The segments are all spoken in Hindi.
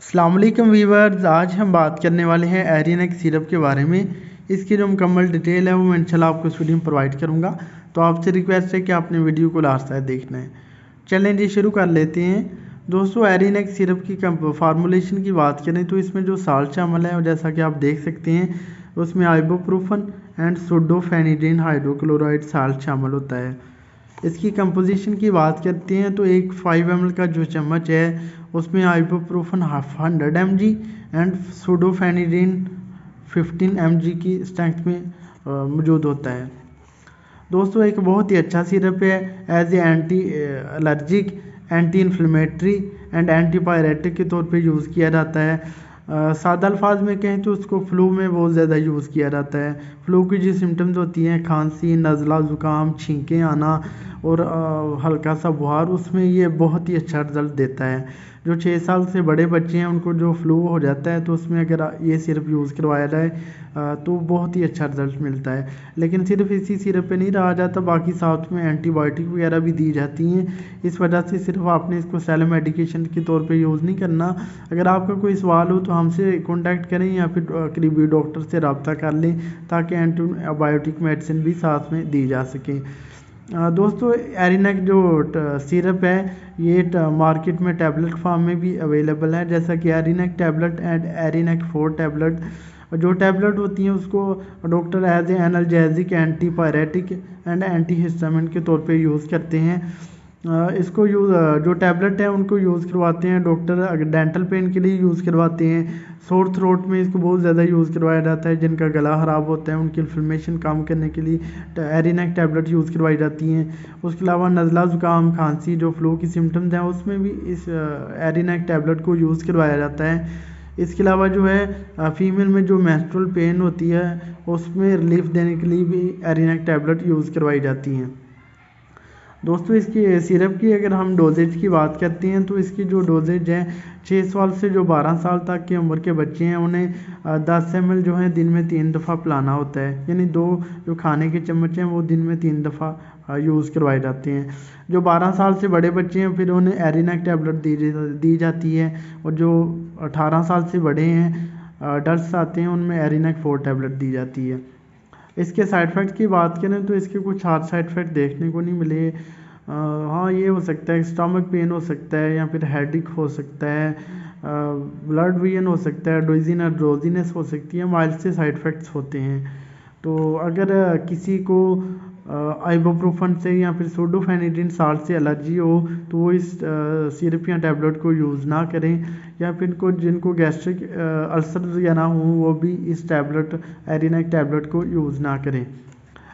अस्सलाम वालेकुम व्यूअर्स, आज हम बात करने वाले हैं एरिनेक्स सिरप के बारे में। इसकी जो मुकम्मल डिटेल है वो मैं इंशाल्लाह आपको इस वीडियो में प्रोवाइड करूंगा। तो आपसे रिक्वेस्ट है कि आपने वीडियो को लास्ट तक देखना है। चलें जी, शुरू कर लेते हैं। दोस्तों, एरिनेक्स सिरप की फार्मूलेशन की बात करें तो इसमें जो साल्ट शामिल है, जैसा कि आप देख सकते हैं, उसमें आइबोप्रोफन एंड सूडोफेनिड्रिन हाइड्रोक्लोराइड साल्ट शामिल होता है। इसकी कंपोजिशन की बात करते हैं तो एक 5 ml का जो चम्मच है उसमें आइबोप्रोफन 100 mg एंड सूडोफेनिड्रिन 15 mg की स्ट्रेंथ में मौजूद होता है। दोस्तों, एक बहुत ही अच्छा सिरप है। As a anti allergic, anti inflammatory and antipyretic के तौर पे यूज़ किया जाता है। सादा अल्फाज में कहें तो उसको फ्लू में बहुत ज़्यादा यूज़ किया जाता है। फ्लू की जो सिम्टम्स होती हैं, खांसी, नज़ला, ज़ुकाम, छींकें आना और हल्का सा बुखार, उसमें ये बहुत ही अच्छा रिज़ल्ट देता है। जो 6 साल से बड़े बच्चे हैं उनको जो फ्लू हो जाता है तो उसमें अगर ये सिरप यूज़ करवाया जाए तो बहुत ही अच्छा रिज़ल्ट मिलता है। लेकिन सिर्फ इसी सिरप पे नहीं रहा जाता, बाकी साथ में एंटीबायोटिक वगैरह भी दी जाती हैं। इस वजह से सिर्फ आपने इसको सेल मेडिकेशन के तौर पे यूज़ नहीं करना। अगर आपका कोई सवाल हो तो हमसे कॉन्टैक्ट करें या फिर करीबी डॉक्टर से रब्ता कर लें ताकि एंटीबायोटिक मेडिसिन भी साथ में दी जा सके। दोस्तों, एरिनेक जो सिरप है ये मार्केट में टैबलेट फॉर्म में भी अवेलेबल है, जैसा कि एरिनेक टैबलेट एंड एरिनेक 4 टैबलेट। जो टैबलेट होती हैं उसको doctor as a analgesic, antipyretic and anti histamine के तौर पे यूज़ करते हैं। इसको जो टैबलेट है उनको यूज़ करवाते हैं डॉक्टर, अगर डेंटल पेन के लिए यूज़ करवाते हैं। सोर थ्रोट में इसको बहुत ज़्यादा यूज़ करवाया जाता है। जिनका गला ख़राब होता है उनकी इन्फ्लेमेशन कम करने के लिए एरिनेक टैबलेट यूज़ करवाई जाती हैं। उसके अलावा नज़ला, ज़ुकाम, खांसी, जो फ्लू की सिम्टम्स हैं उसमें भी इस एरिनेक टैबलेट को यूज़ करवाया जाता है। इसके अलावा जो है फीमेल में जो मेंस्ट्रुअल पेन होती है उसमें रिलीफ देने के लिए भी एरिनेक टैबलेट यूज़ करवाई जाती हैं। दोस्तों, इसकी सिरप की अगर हम डोजेज की बात करते हैं तो इसकी जो डोजेज है 6 साल से जो 12 साल तक की उम्र के बच्चे हैं उन्हें 10 ml जो है दिन में 3 दफ़ा पिलाना होता है। यानी 2 जो खाने के चम्मच हैं वो दिन में 3 दफ़ा यूज़ करवाए जाते हैं। जो 12 साल से बड़े बच्चे हैं फिर उन्हें एरिनेक टैबलेट दी जाती है। और जो 18 साल से बड़े हैं अडल्ट आते हैं उनमें एरिनेक 4 टैबलेट दी जाती है। इसके साइड इफ़ेक्ट की बात करें तो इसके कुछ हार्ड साइड इफ़ेक्ट देखने को नहीं मिले। हाँ, ये हो सकता है स्टमक पेन हो सकता है या फिर हेडेक हो सकता है, ब्लड विजन हो सकता है, डिजीनेस ड्रोजीनेस हो सकती है, माइल्ड से साइड इफ़ेक्ट्स होते हैं। तो अगर किसी को आइबोप्रोफन से या फिर सूडोफेनिड्रिन साल्ट से एलर्जी हो तो वो इस सिरप या टैबलेट को यूज़ ना करें। या फिर जिनको गैस्ट्रिक अल्सर या ना हो वो भी इस टैबलेट एरिनेक टैबलेट को यूज़ ना करें।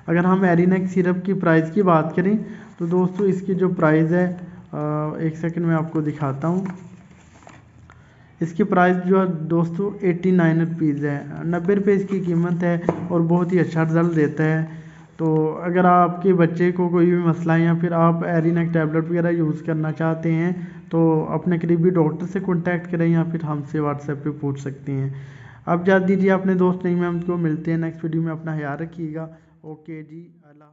अगर हम एरिनेक सिरप की प्राइस की बात करें तो दोस्तों इसकी जो प्राइस है एक सेकंड में आपको दिखाता हूँ। इसकी प्राइस जो है दोस्तों 89 रुपीज़ है, 90 रुपये इसकी कीमत है और बहुत ही अच्छा रिज़ल्ट देता है। तो अगर आपके बच्चे को कोई भी मसला है या फिर आप एरिनेक टैबलेट वगैरह यूज़ करना चाहते हैं तो अपने करीबी डॉक्टर से कॉन्टैक्ट करें या फिर हमसे व्हाट्सएप पे पूछ सकते हैं। अब जा दीजिए अपने दोस्त नहीं, मैं हमको मिलते हैं नेक्स्ट वीडियो में। अपना ख्याल रखिएगा। ओके जी, अल्लाह।